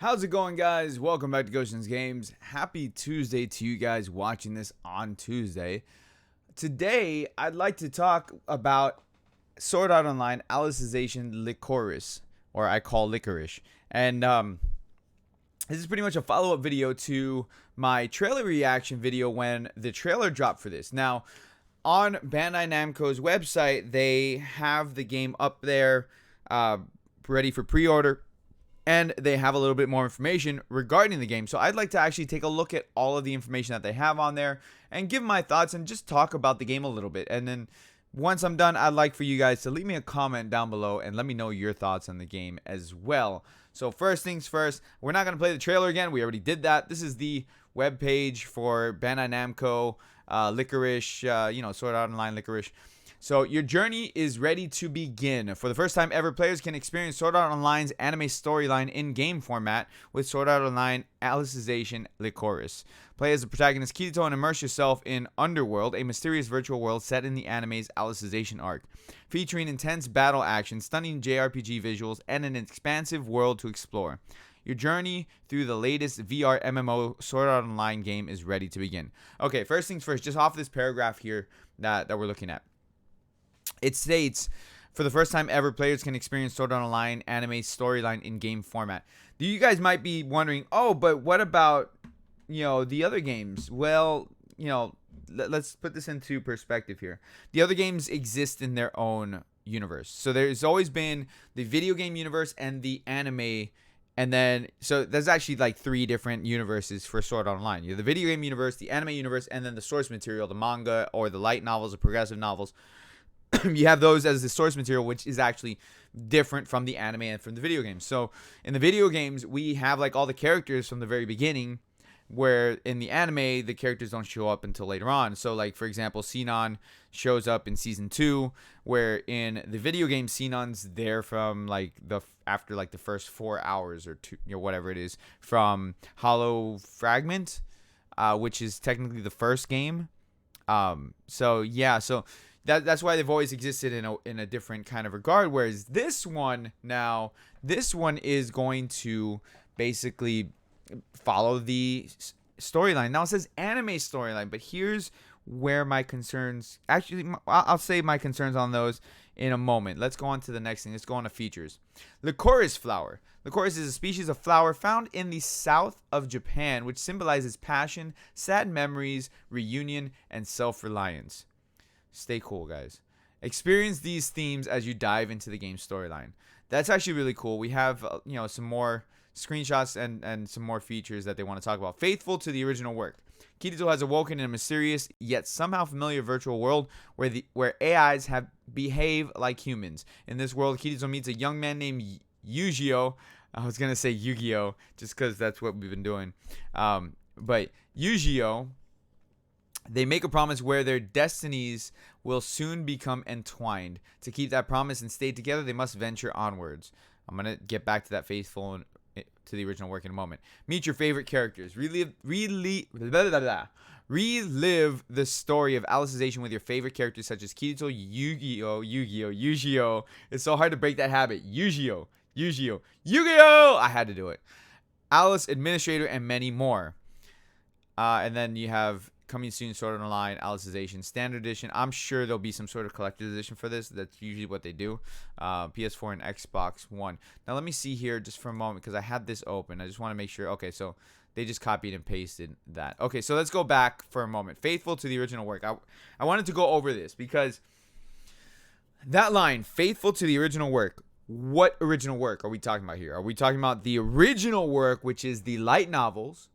How's it going, guys? Welcome back to Gotians Games. Happy Tuesday to you guys watching this on Tuesday. Today, I'd like to talk about Sword Art Online Alicization Lycoris, or I call Licorice. And this is pretty much a follow-up video to my trailer reaction video when the trailer dropped for this. Now, on Bandai Namco's website, they have the game up there ready for pre-order. And they have a little bit more information regarding the game. So I'd like to actually take a look at all of the information that they have on there and give my thoughts and just talk about the game a little bit. And then once I'm done, I'd like for you guys to leave me a comment down below and let me know your thoughts on the game as well. So first things first, we're not going to play the trailer again. We already did that. This is the web page for Bandai Namco, Licorice, Sword Art Online Licorice. So your journey is ready to begin. For the first time ever, players can experience Sword Art Online's anime storyline in game format with Sword Art Online Alicization Lycoris. Play as the protagonist Kirito and immerse yourself in Underworld, a mysterious virtual world set in the anime's Alicization arc, featuring intense battle action, stunning JRPG visuals, and an expansive world to explore. Your journey through the latest VR MMO Sword Art Online game is ready to begin. Okay, first things first, just off this paragraph here that we're looking at. It states, for the first time ever, players can experience Sword Art Online anime storyline in game format. You guys might be wondering, oh, but what about, the other games? Well, let's put this into perspective here. The other games exist in their own universe. So there's always been the video game universe and the anime. And then, so there's actually like three different universes for Sword Art Online. You have the video game universe, the anime universe, and then the source material, the manga or the light novels or progressive novels. You have those as the source material, which is actually different from the anime and from the video games. So in the video games, we have like all the characters from the very beginning, where in the anime, the characters don't show up until later on. So like, for example, Sinon shows up in season 2, where in the video game, Sinon's there from like after like the first 4 hours or 2, whatever it is, from Hollow Fragment, which is technically the first game. So that's why they've always existed in a different kind of regard. Whereas this one is going to basically follow the storyline. Now it says anime storyline, but here's where my concerns, actually, I'll say my concerns on those in a moment. Let's go on to the next thing. Let's go on to features. Lycoris flower. Lycoris is a species of flower found in the south of Japan, which symbolizes passion, sad memories, reunion, and self-reliance. Stay cool, guys. Experience these themes as you dive into the game storyline. That's actually really cool. We have, some more screenshots and some more features that they want to talk about. Faithful to the original work, Kirito has awoken in a mysterious yet somehow familiar virtual world where AIs behave like humans. In this world, Kirito meets a young man named Yu-Gi-Oh. I was gonna say Yu-Gi-Oh just because that's what we've been doing. But Yu-Gi-Oh. They make a promise where their destinies will soon become entwined. To keep that promise and stay together, they must venture onwards. I'm going to get back to that faithful to the original work in a moment. Meet your favorite characters. Relive the story of Alicization with your favorite characters such as Kirito, Yu-Gi-Oh. It's so hard to break that habit. Yu-Gi-Oh. I had to do it. Alice, Administrator, and many more. And then you have coming soon, Sword Art Online, Alicization, Standard Edition. I'm sure there'll be some sort of collector's edition for this. That's usually what they do. PS4 and Xbox One. Now, let me see here just for a moment because I had this open. I just want to make sure. Okay, so they just copied and pasted that. Okay, so let's go back for a moment. Faithful to the original work. I wanted to go over this because that line, faithful to the original work. What original work are we talking about here? Are we talking about the original work, which is the light novels?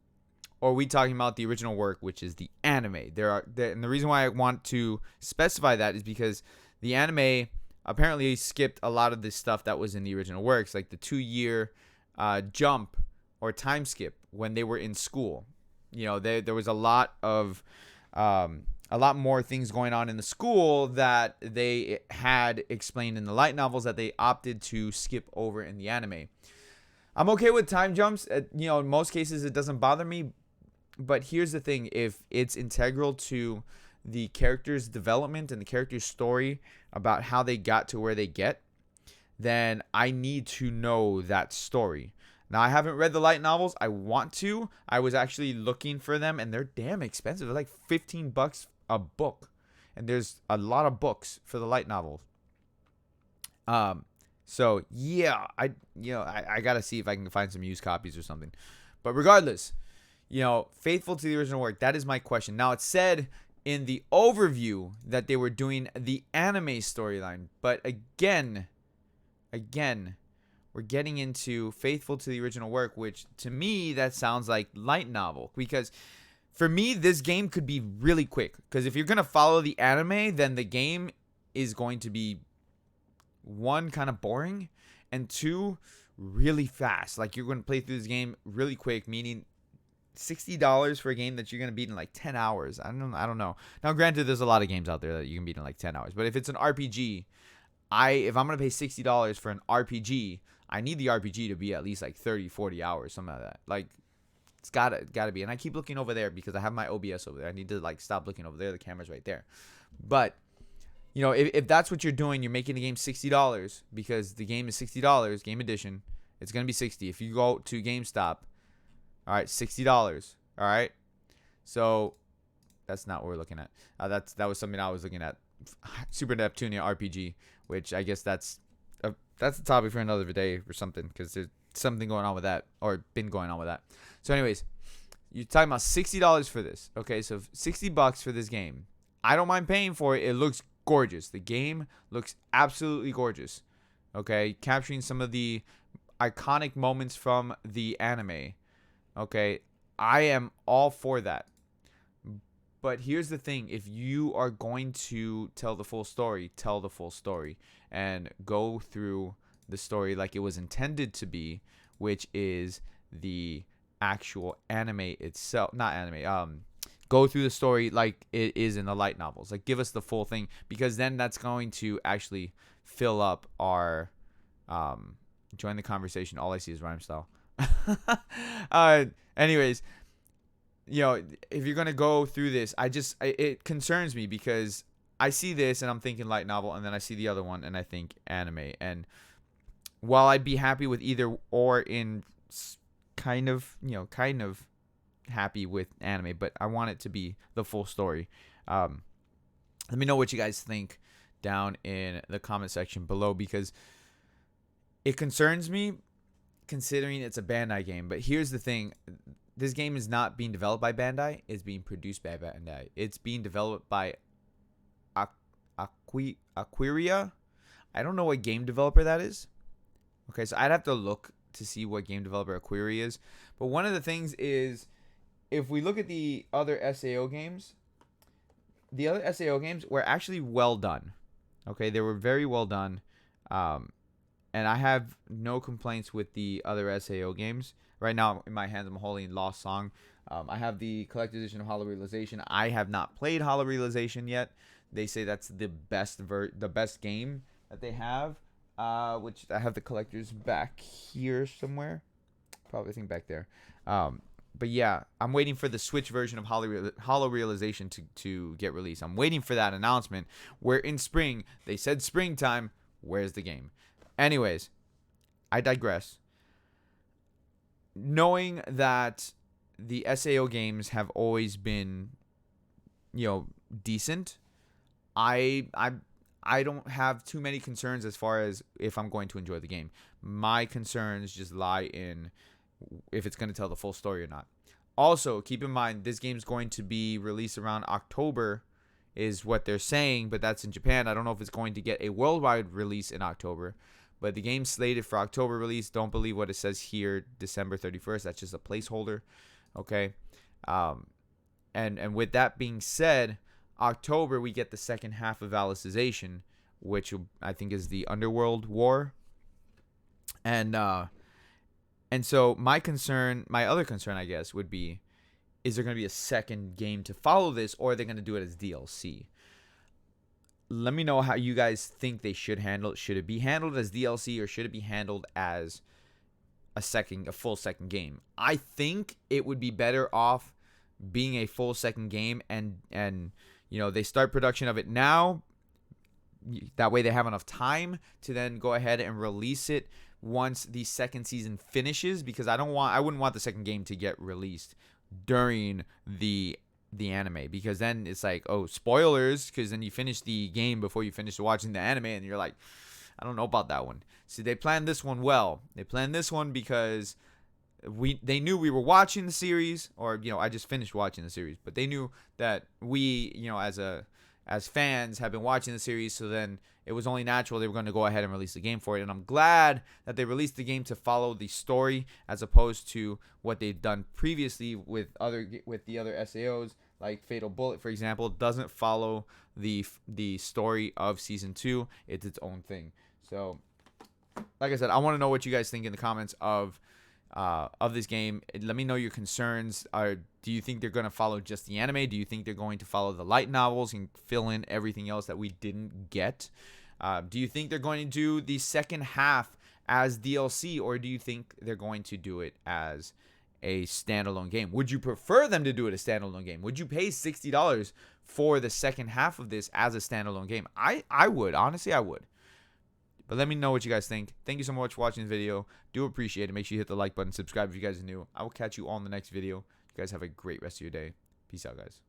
Or are we talking about the original work, which is the anime? And the reason why I want to specify that is because the anime apparently skipped a lot of the stuff that was in the original works, like the 2-year jump or time skip when they were in school. There was a lot more things going on in the school that they had explained in the light novels that they opted to skip over in the anime. I'm okay with time jumps. In most cases, it doesn't bother me. But here's the thing, if it's integral to the character's development and the character's story about how they got to where they get, then I need to know that story. Now, I haven't read the light novels. I want to. I was actually looking for them, and they're damn expensive. They're like $15 a book, and there's a lot of books for the light novels. So yeah, I gotta see if I can find some used copies or something. But regardless, faithful to the original work. That is my question. Now, it said in the overview that they were doing the anime storyline, but again, we're getting into faithful to the original work, which to me that sounds like light novel, because for me this game could be really quick, because if you're going to follow the anime, then the game is going to be, one, kind of boring, and two, really fast. Like, you're going to play through this game really quick, meaning $60 for a game that you're going to beat in like 10 hours. I don't know. Now, granted, there's a lot of games out there that you can beat in like 10 hours, but if it's an RPG, if I'm going to pay $60 for an RPG, I need the RPG to be at least like 30, 40 hours, something like that. Like, it's gotta be. And I keep looking over there because I have my OBS over there. I need to like stop looking over there. The camera's right there. But if that's what you're doing, you're making the game $60 because the game is $60, game edition. It's gonna be $60. If you go to GameStop, all right, $60. All right. So that's not what we're looking at. That was something I was looking at. Super Neptunia RPG, which I guess that's the topic for another day or something, because there's something going on with that, or been going on with that. So anyways, you're talking about $60 for this. Okay, so $60 for this game. I don't mind paying for it. It looks gorgeous. The game looks absolutely gorgeous. Okay, capturing some of the iconic moments from the anime. Okay, I am all for that. But here's the thing. If you are going to tell the full story, tell the full story and go through the story like it was intended to be, which is the actual anime itself. Not anime. Go through the story like it is in the light novels. Like, give us the full thing, because then that's going to actually fill up our join the conversation. All I see is rhyme style. Anyways, if you're gonna go through this, it concerns me, because I see this and I'm thinking light novel, and then I see the other one and I think anime. And while I'd be happy with either or, in kind of happy with anime, but I want it to be the full story. Let me know what you guys think down in the comment section below, because it concerns me considering it's a Bandai game. But here's the thing. This game is not being developed by Bandai. It's being produced by Bandai. It's being developed by Aquiria. I don't know what game developer that is. Okay, so I'd have to look to see what game developer Aquiria is. But one of the things is, if we look at the other SAO games were actually well done. Okay, they were very well done. And I have no complaints with the other SAO games. Right now, in my hands, I'm holding Lost Song. I have the collector's edition of Hollow Realization. I have not played Hollow Realization yet. They say that's the best game that they have. Which I have the collector's back here somewhere. Probably, I think, back there. But yeah, I'm waiting for the Switch version of Hollow Realization to get released. I'm waiting for that announcement. Where in spring, they said springtime. Where's the game? Anyways, I digress. Knowing that the SAO games have always been, decent, I don't have too many concerns as far as if I'm going to enjoy the game. My concerns just lie in if it's going to tell the full story or not. Also, keep in mind, this game's going to be released around October, is what they're saying, but that's in Japan. I don't know if it's going to get a worldwide release in October. But the game's slated for October release. Don't believe what it says here, December 31st. That's just a placeholder. Okay. And with that being said, October we get the second half of Alicization, which I think is the Underworld War. And so my other concern, I guess, would be, is there going to be a second game to follow this, or are they going to do it as DLC? Let me know how you guys think they should handle it. Should it be handled as DLC, or should it be handled as a full second game? I think it would be better off being a full second game, and they start production of it now. That way they have enough time to then go ahead and release it once the second season finishes, because I wouldn't want the second game to get released during the anime, because then it's like, oh, spoilers, because then you finish the game before you finish watching the anime, and you're like, I don't know about that one. See, they planned this one well. They planned this one because they knew we were watching the series, or I just finished watching the series, but they knew that we, as fans, have been watching the series, so then it was only natural they were going to go ahead and release the game for it. And I'm glad that they released the game to follow the story, as opposed to what they've done previously with the other SAOs, like Fatal Bullet, for example. Doesn't follow the story of season 2. It's its own thing. So, like I said, I want to know what you guys think in the comments of this game. Let me know your concerns. Do you think they're going to follow just the anime? Do you think they're going to follow the light novels and fill in everything else that we didn't get? Do you think they're going to do the second half as DLC, or do you think they're going to do it as a standalone game? Would you prefer them to do it a standalone game? Would you pay $60 for the second half of this as a standalone game? I would. Honestly, I would. But let me know what you guys think. Thank you so much for watching the video. Do appreciate it. Make sure you hit the like button. Subscribe if you guys are new. I will catch you all in the next video. You guys have a great rest of your day. Peace out, guys.